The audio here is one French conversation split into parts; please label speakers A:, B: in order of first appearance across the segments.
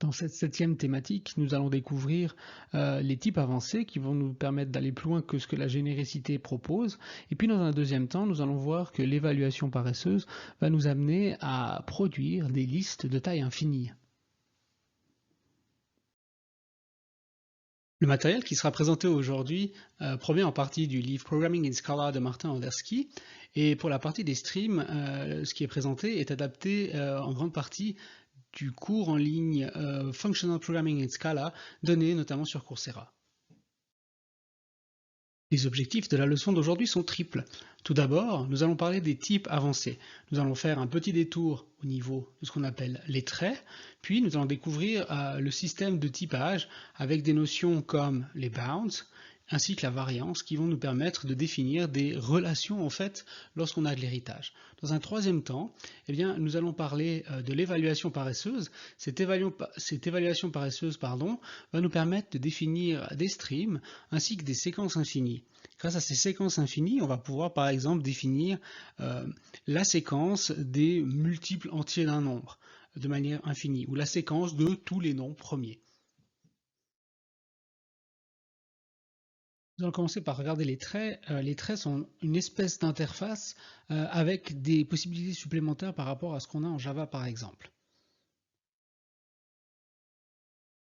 A: Dans cette 7e thématique, nous allons découvrir les types avancés qui vont nous permettre d'aller plus loin que ce que la généricité propose. Et puis dans un deuxième temps, nous allons voir que l'évaluation paresseuse va nous amener à produire des listes de taille infinie. Le matériel qui sera présenté aujourd'hui provient en partie du livre Programming in Scala de Martin Anderski. Et pour la partie des streams, ce qui est présenté est adapté en grande partie du cours en ligne Functional Programming in Scala donné notamment sur Coursera. Les objectifs de la leçon d'aujourd'hui sont triples. Tout d'abord, nous allons parler des types avancés. Nous allons faire un petit détour au niveau de ce qu'on appelle les traits, puis nous allons découvrir le système de typage avec des notions comme les bounds, ainsi que la variance qui vont nous permettre de définir des relations en fait lorsqu'on a de l'héritage. Dans un troisième temps, nous allons parler de l'évaluation paresseuse. Cette évaluation paresseuse va nous permettre de définir des streams ainsi que des séquences infinies. Grâce à ces séquences infinies, on va pouvoir par exemple définir la séquence des multiples entiers d'un nombre de manière infinie ou la séquence de tous les nombres premiers. Nous allons commencer par regarder les traits. Les traits sont une espèce d'interface avec des possibilités supplémentaires par rapport à ce qu'on a en Java par exemple.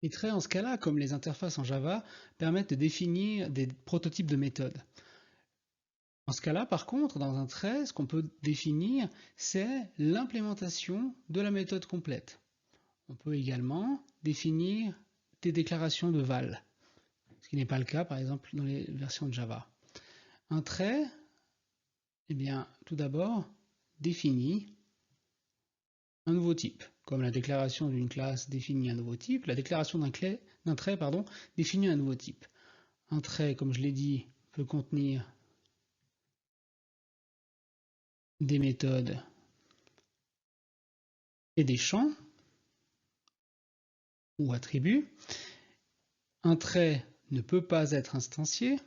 A: Les traits en Scala, comme les interfaces en Java, permettent de définir des prototypes de méthodes. En Scala, par contre, dans un trait, ce qu'on peut définir, c'est l'implémentation de la méthode complète. On peut également définir des déclarations de val, ce qui n'est pas le cas, par exemple, dans les versions de Java. Un trait, tout d'abord, définit un nouveau type. Comme la déclaration d'une classe définit un nouveau type, la déclaration d'un trait définit un nouveau type. Un trait, comme je l'ai dit, peut contenir des méthodes et des champs ou attributs. Un trait ne peut pas être instancié.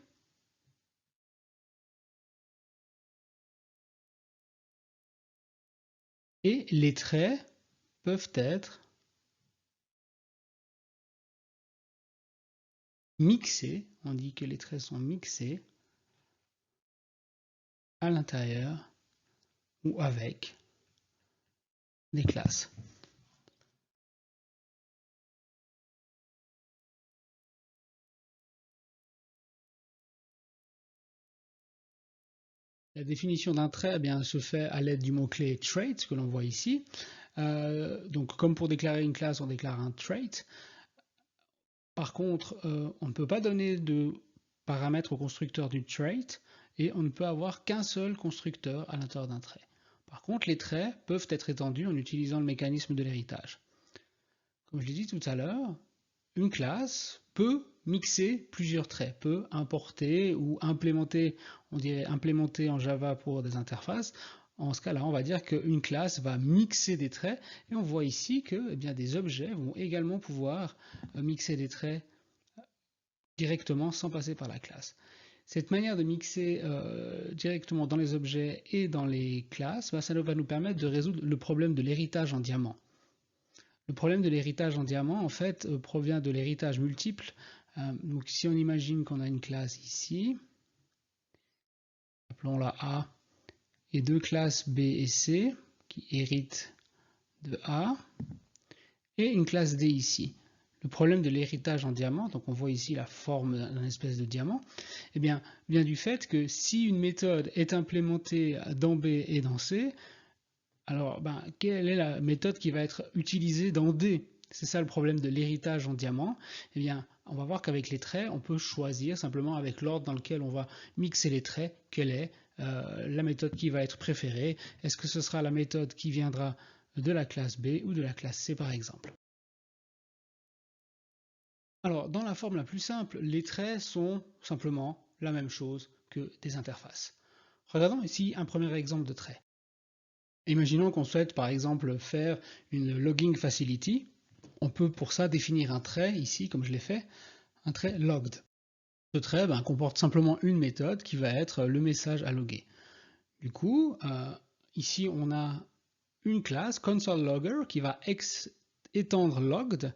A: Et les traits peuvent être mixés. On dit que les traits sont mixés à l'intérieur ou avec des classes. La définition d'un trait se fait à l'aide du mot-clé trait, que l'on voit ici. Donc, comme pour déclarer une classe, on déclare un trait. Par contre, on ne peut pas donner de paramètres au constructeur du trait et on ne peut avoir qu'un seul constructeur à l'intérieur d'un trait. Par contre, les traits peuvent être étendus en utilisant le mécanisme de l'héritage. Comme je l'ai dit tout à l'heure, une classe peut mixer plusieurs traits, peut importer ou implémenter, on dirait implémenter en Java pour des interfaces. En ce cas-là, on va dire qu'une classe va mixer des traits et on voit ici que des objets vont également pouvoir mixer des traits directement sans passer par la classe. Cette manière de mixer directement dans les objets et dans les classes, ça va nous permettre de résoudre le problème de l'héritage en diamant. Le problème de l'héritage en diamant, en fait, provient de l'héritage multiple. Donc si on imagine qu'on a une classe ici, appelons-la A, et deux classes B et C qui héritent de A, et une classe D ici. Le problème de l'héritage en diamant, donc on voit ici la forme d'un espèce de diamant, vient du fait que si une méthode est implémentée dans B et dans C, alors quelle est la méthode qui va être utilisée dans D? C'est ça le problème de l'héritage en diamant. On va voir qu'avec les traits, on peut choisir simplement avec l'ordre dans lequel on va mixer les traits, quelle est la méthode qui va être préférée. Est-ce que ce sera la méthode qui viendra de la classe B ou de la classe C par exemple? Alors, dans la forme la plus simple, les traits sont simplement la même chose que des interfaces. Regardons ici un premier exemple de trait. Imaginons qu'on souhaite par exemple faire une logging facility. On peut pour ça définir un trait ici, comme je l'ai fait, un trait logged. Ce trait comporte simplement une méthode qui va être le message à loguer. Du coup, ici on a une classe, console logger, qui va étendre logged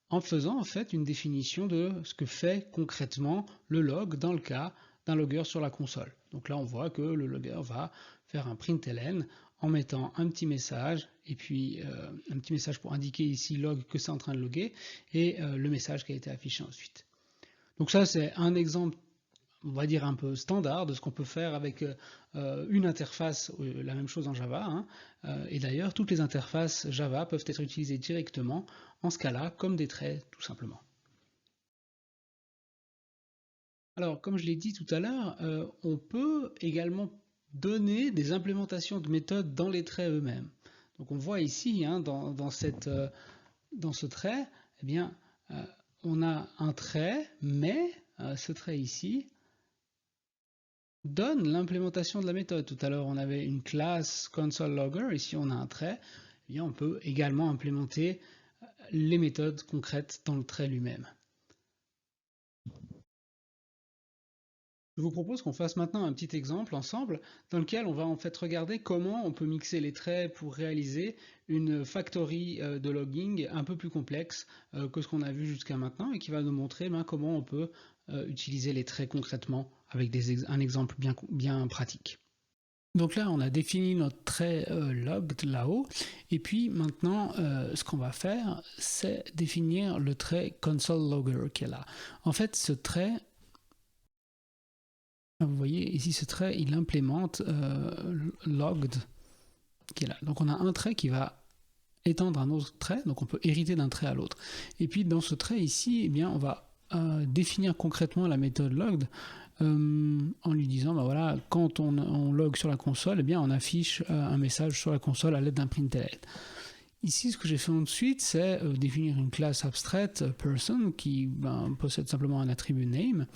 A: en faisant en fait une définition de ce que fait concrètement le log dans le cas d'un logger sur la console. Donc là on voit que le logger va faire un println en mettant un petit message et puis un petit message pour indiquer ici log que c'est en train de loguer et le message qui a été affiché ensuite. Donc ça c'est un exemple, on va dire un peu standard de ce qu'on peut faire avec une interface, la même chose en Java, hein, et d'ailleurs toutes les interfaces Java peuvent être utilisées directement en Scala comme des traits tout simplement. Alors comme je l'ai dit tout à l'heure, on peut également donner des implémentations de méthodes dans les traits eux-mêmes. Donc on voit ici, hein, dans ce trait, eh bien, on a un trait, mais ce trait ici donne l'implémentation de la méthode. Tout à l'heure, on avait une classe console_logger, ici on a un trait. Eh bien, on peut également implémenter les méthodes concrètes dans le trait lui-même. Je vous propose qu'on fasse maintenant un petit exemple ensemble dans lequel on va en fait regarder comment on peut mixer les traits pour réaliser une factory de logging un peu plus complexe que ce qu'on a vu jusqu'à maintenant et qui va nous montrer comment on peut utiliser les traits concrètement avec un exemple bien pratique. Donc là, on a défini notre trait logged là-haut, et puis maintenant, ce qu'on va faire, c'est définir le trait console_logger qui est là. En fait, ce trait, vous voyez ici, ce trait, il implémente logged qui est là. Donc on a un trait qui va étendre un autre trait, donc on peut hériter d'un trait à l'autre. Et puis dans ce trait ici, eh bien, on va définir concrètement la méthode logged en lui disant, ben voilà, quand on log sur la console, eh bien, on affiche un message sur la console à l'aide d'un println. Ici, ce que j'ai fait ensuite, c'est définir une classe abstraite person qui possède simplement un attribut name.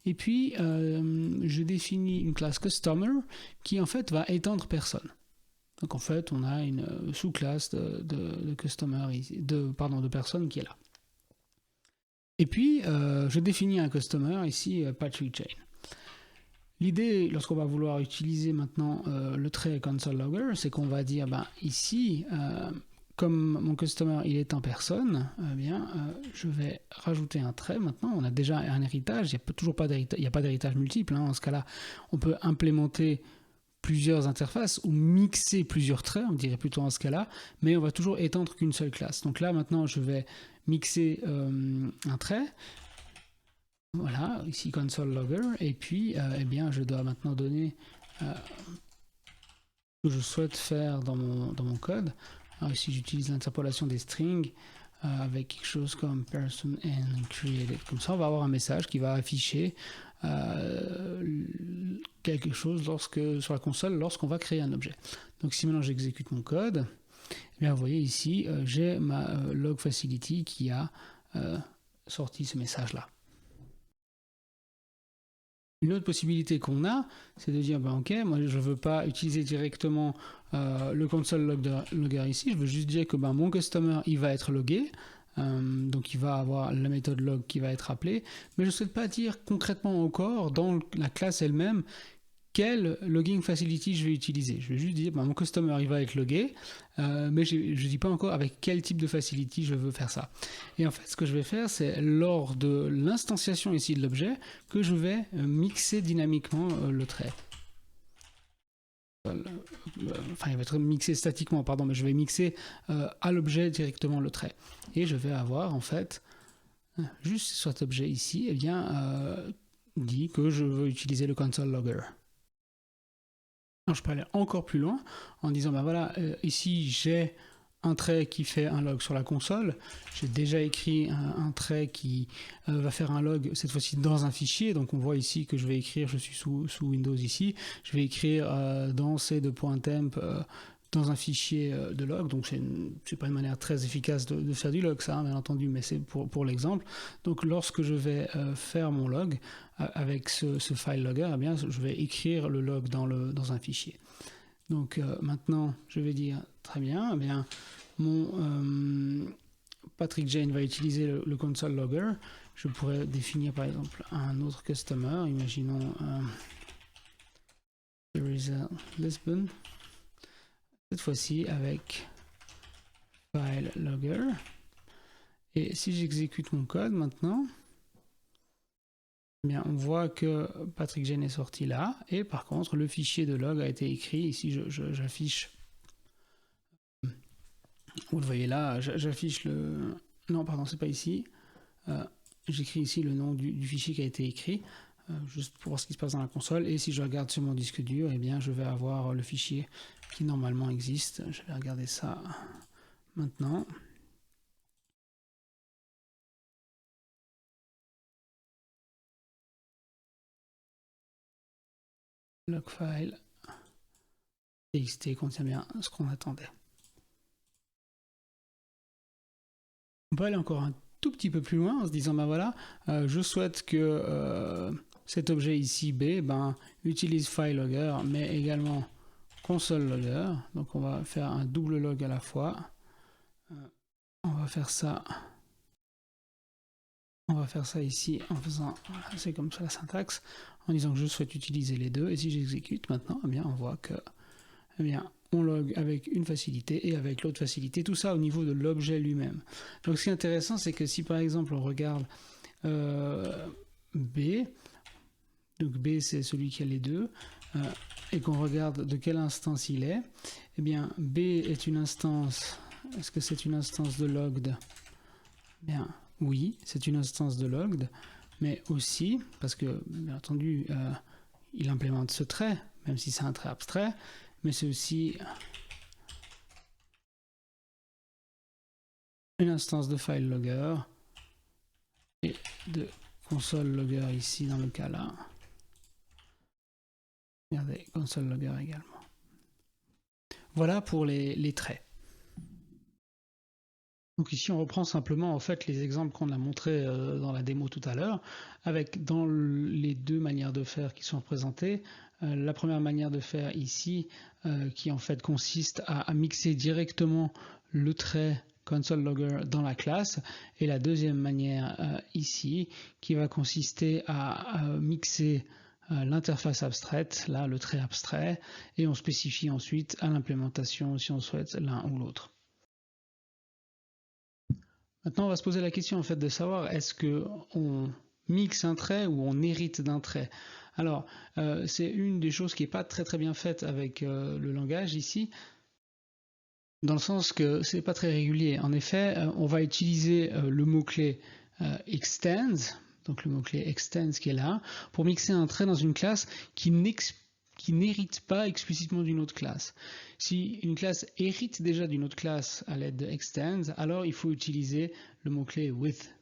A: Et puis, je définis une classe customer qui en fait va étendre personne. Donc en fait, on a une sous-classe de customer, de personne qui est là. Et puis, je définis un customer ici, Patrick Chain. L'idée, lorsqu'on va vouloir utiliser maintenant le trait console_logger, c'est qu'on va dire, ici, comme mon customer il est en personne, je vais rajouter un trait. Maintenant, on a déjà un héritage. Il n'y a pas d'héritage multiple. Hein. En ce cas-là, on peut implémenter plusieurs interfaces ou mixer plusieurs traits, on dirait plutôt en ce cas-là, mais on va toujours étendre qu'une seule classe. Donc là, maintenant, je vais mixer un trait. Voilà, ici console_logger, et puis je dois maintenant donner ce que je souhaite faire dans mon code. Alors ici j'utilise l'interpolation des strings avec quelque chose comme person and created. Comme ça on va avoir un message qui va afficher quelque chose sur la console lorsqu'on va créer un objet. Donc si maintenant j'exécute mon code, eh bien vous voyez ici j'ai ma log facility qui a sorti ce message là. Une autre possibilité qu'on a, c'est de dire, ok, moi je ne veux pas utiliser directement le console_logger ici, je veux juste dire que mon customer, il va être logué, donc il va avoir la méthode log qui va être appelée, mais je ne souhaite pas dire concrètement encore dans la classe elle-même quel logging facility je vais utiliser. Je vais juste dire, mon customer il va être logué, mais je ne dis pas encore avec quel type de facility je veux faire ça. Et en fait, ce que je vais faire, c'est lors de l'instanciation ici de l'objet, que je vais mixer dynamiquement le trait. Enfin, il va être mixé statiquement, pardon, mais je vais mixer à l'objet directement le trait. Et je vais avoir, en fait, juste sur cet objet ici, dit que je veux utiliser le console_logger. Alors, je peux aller encore plus loin en disant, ici j'ai un trait qui fait un log sur la console, j'ai déjà écrit un trait qui va faire un log, cette fois-ci dans un fichier, donc on voit ici que je vais écrire, je suis sous Windows ici, je vais écrire dans c2.temp dans un fichier de log, donc c'est pas une manière très efficace de faire du log ça, hein, bien entendu, mais c'est pour l'exemple. Donc lorsque je vais faire mon log avec ce file logger, je vais écrire le log dans un fichier. Donc maintenant, je vais dire, très bien, mon Patrick Jane va utiliser le console_logger. Je pourrais définir par exemple un autre customer, imaginons Teresa Lisbon, cette fois-ci avec file logger. Et si j'exécute mon code maintenant, eh bien, on voit que Patrick Gene est sorti là, et par contre le fichier de log a été écrit. Ici j'affiche, vous le voyez là, j'affiche le... Non pardon, c'est pas ici. J'écris ici le nom du fichier qui a été écrit, juste pour voir ce qui se passe dans la console. Et si je regarde sur mon disque dur, eh bien je vais avoir le fichier qui normalement existe. Je vais regarder ça maintenant. Logfile txt contient bien ce qu'on attendait. On peut aller encore un tout petit peu plus loin en se disant ben voilà, je souhaite que cet objet ici B utilise file logger mais également console logger. Donc on va faire un double log à la fois. On va faire ça. On va faire ça ici en faisant, voilà, c'est comme ça la syntaxe, en disant que je souhaite utiliser les deux. Et si j'exécute maintenant, eh bien on voit que, eh bien, on log avec une facilité et avec l'autre facilité. Tout ça au niveau de l'objet lui-même. Donc ce qui est intéressant, c'est que si par exemple on regarde B, donc B c'est celui qui a les deux, et qu'on regarde de quelle instance il est, eh bien B est une instance. Est-ce que c'est une instance de logged? Bien, oui, c'est une instance de logged, mais aussi, parce que, bien entendu, il implémente ce trait, même si c'est un trait abstrait, mais c'est aussi une instance de file logger et de console logger ici dans le cas là. Regardez, console logger également. Voilà pour les traits. Donc ici on reprend simplement en fait les exemples qu'on a montrés dans la démo tout à l'heure, avec dans les deux manières de faire qui sont représentées. La première manière de faire ici qui en fait consiste à mixer directement le trait console logger dans la classe, et la deuxième manière ici qui va consister à mixer l'interface abstraite, là le trait abstrait, et on spécifie ensuite à l'implémentation si on souhaite l'un ou l'autre. Maintenant, on va se poser la question en fait de savoir est-ce qu'on mixe un trait ou on hérite d'un trait. Alors, c'est une des choses qui n'est pas très bien faite avec le langage ici, dans le sens que c'est pas très régulier. En effet, on va utiliser le mot-clé extends, donc le mot-clé extends qui est là, pour mixer un trait dans une classe qui n'hérite pas explicitement d'une autre classe. Si une classe hérite déjà d'une autre classe à l'aide de extends, alors il faut utiliser le mot-clé with.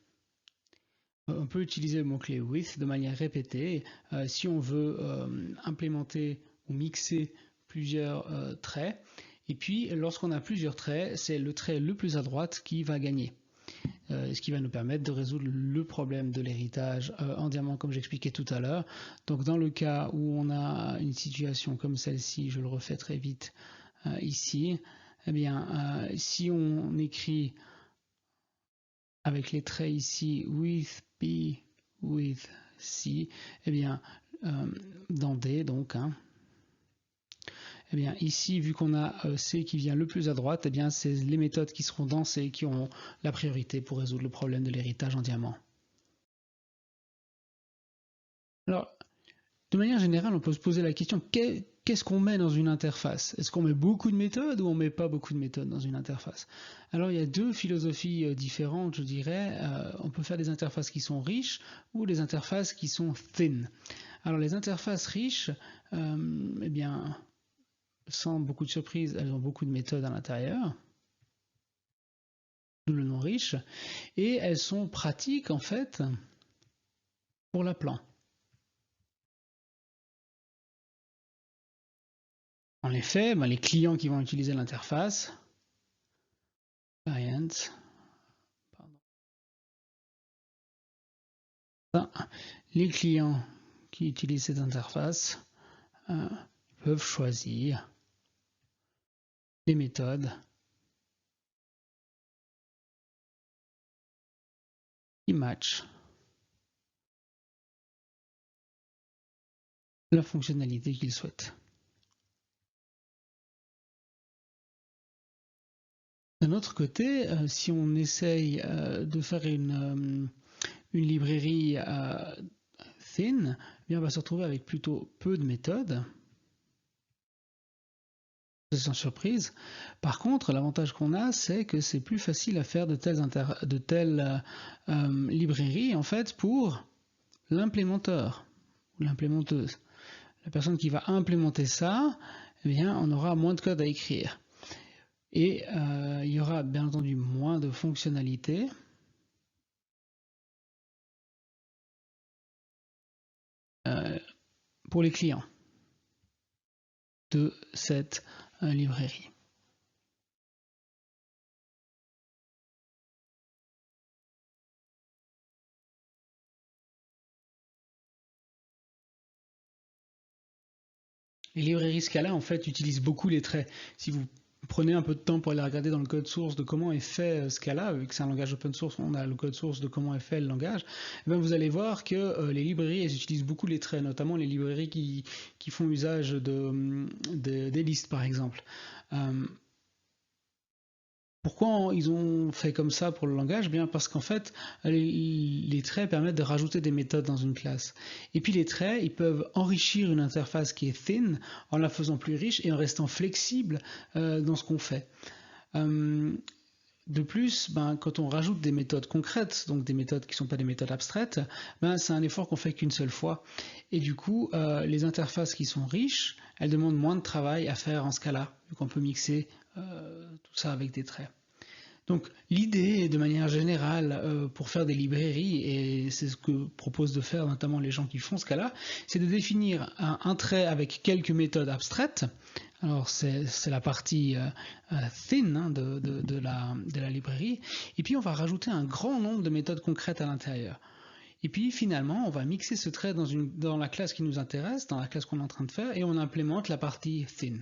A: On peut utiliser le mot-clé with de manière répétée si on veut implémenter ou mixer plusieurs traits. Et puis, lorsqu'on a plusieurs traits, c'est le trait le plus à droite qui va gagner. Ce qui va nous permettre de résoudre le problème de l'héritage en diamant, comme j'expliquais tout à l'heure. Donc, dans le cas où on a une situation comme celle-ci, je le refais très vite ici, eh bien, si on écrit avec les traits ici with B, with C, eh bien, dans D, donc, eh bien, ici, vu qu'on a C qui vient le plus à droite, eh bien, c'est les méthodes qui seront dans C qui auront la priorité pour résoudre le problème de l'héritage en diamant. Alors, de manière générale, on peut se poser la question, qu'est-ce qu'on met dans une interface? Est-ce qu'on met beaucoup de méthodes ou on ne met pas beaucoup de méthodes dans une interface? Alors, il y a deux philosophies différentes, je dirais. On peut faire des interfaces qui sont riches ou des interfaces qui sont thin. Alors, les interfaces riches, eh bien, sans beaucoup de surprise, elles ont beaucoup de méthodes à l'intérieur, d'où le nom riche, et elles sont pratiques en fait pour l'appelant. En effet, les clients qui vont utiliser l'interface, client, les clients qui utilisent cette interface peuvent choisir les méthodes qui matchent la fonctionnalité qu'ils souhaitent. D'un autre côté, si on essaye de faire une librairie thin, eh bien on va se retrouver avec plutôt peu de méthodes. Sans surprise. Par contre, l'avantage qu'on a, c'est que c'est plus facile à faire de telles librairies en fait pour l'implémenteur ou l'implémenteuse. La personne qui va implémenter ça, eh bien, on aura moins de code à écrire. Et il y aura bien entendu moins de fonctionnalités. Pour les clients de cette librairie. Les librairies Scala en fait utilisent beaucoup les traits. Si vous prenez un peu de temps pour aller regarder dans le code source de comment est fait Scala, vu que c'est un langage open source, on a le code source de comment est fait le langage, et bien vous allez voir que les librairies elles utilisent beaucoup les traits, notamment les librairies qui font usage des listes par exemple. Pourquoi ils ont fait comme ça pour le langage? Bien parce qu'en fait, les traits permettent de rajouter des méthodes dans une classe. Et puis les traits, ils peuvent enrichir une interface qui est thin en la faisant plus riche et en restant flexible dans ce qu'on fait. De plus, quand on rajoute des méthodes concrètes, donc des méthodes qui ne sont pas des méthodes abstraites, c'est un effort qu'on fait qu'une seule fois. Et du coup, les interfaces qui sont riches, elles demandent moins de travail à faire en Scala, vu qu'on peut mixer tout ça avec des traits. Donc l'idée, de manière générale, pour faire des librairies, et c'est ce que proposent de faire notamment les gens qui font Scala, c'est de définir un trait avec quelques méthodes abstraites. Alors c'est la partie thin de la librairie, et puis on va rajouter un grand nombre de méthodes concrètes à l'intérieur. Et puis finalement, on va mixer ce trait dans la classe qui nous intéresse, dans la classe qu'on est en train de faire, et on implémente la partie thin.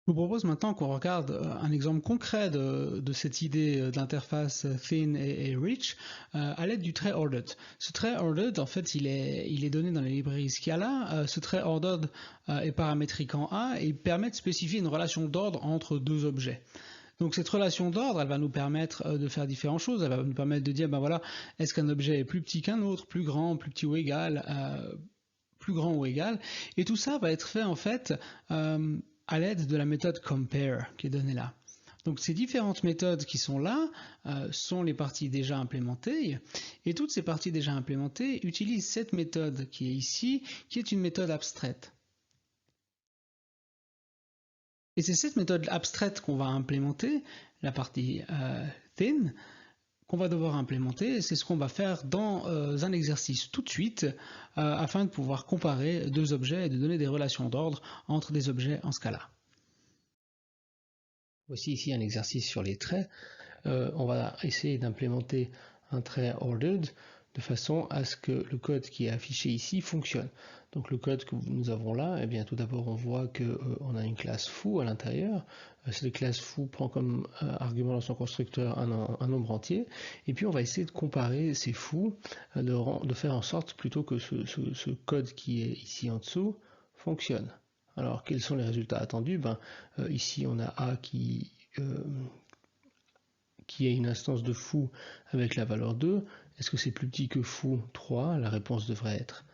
A: Je vous propose maintenant qu'on regarde un exemple concret de cette idée d'interface thin et rich à l'aide du trait ordered. Ce trait ordered, en fait, il est donné dans la librairie Scala. Ce trait ordered est paramétrique en A et il permet de spécifier une relation d'ordre entre deux objets. Donc cette relation d'ordre, elle va nous permettre de faire différentes choses. Elle va nous permettre de dire, ben voilà, est-ce qu'un objet est plus petit qu'un autre, plus grand, plus petit ou égal, plus grand ou égal. Et tout ça va être fait en fait à l'aide de la méthode compare qui est donnée là. Donc ces différentes méthodes qui sont là sont les parties déjà implémentées et toutes ces parties déjà implémentées utilisent cette méthode qui est ici, qui est une méthode abstraite. Et c'est cette méthode abstraite qu'on va implémenter, la partie thin, qu'on va devoir implémenter. C'est ce qu'on va faire dans un exercice tout de suite afin de pouvoir comparer deux objets et de donner des relations d'ordre entre des objets en Scala. Voici ici un exercice sur les traits. On va essayer d'implémenter un trait ordered de façon à ce que le code qui est affiché ici fonctionne. Donc le code que nous avons là, eh bien tout d'abord on voit qu'on a une classe foo à l'intérieur. Cette classe foo prend comme argument dans son constructeur un nombre entier. Et puis on va essayer de comparer ces foo, de faire en sorte plutôt que ce code qui est ici en dessous fonctionne. Alors quels sont les résultats attendus? Ici on a A qui est une instance de foo avec la valeur 2. Est-ce que c'est plus petit que foo 3? La réponse devrait être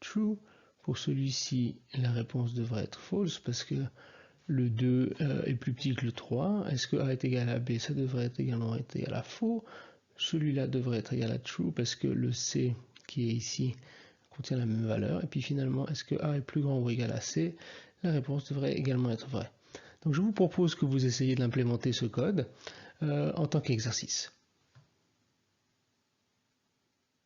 A: true. Pour celui-ci, la réponse devrait être false parce que le 2 est plus petit que le 3. Est-ce que A est égal à B? Ça devrait également être égal à faux. Celui-là devrait être égal à true parce que le C qui est ici contient la même valeur. Et puis finalement, est-ce que A est plus grand ou égal à C? La réponse devrait également être vraie. Donc je vous propose que vous essayiez d'implémenter ce code en tant qu'exercice.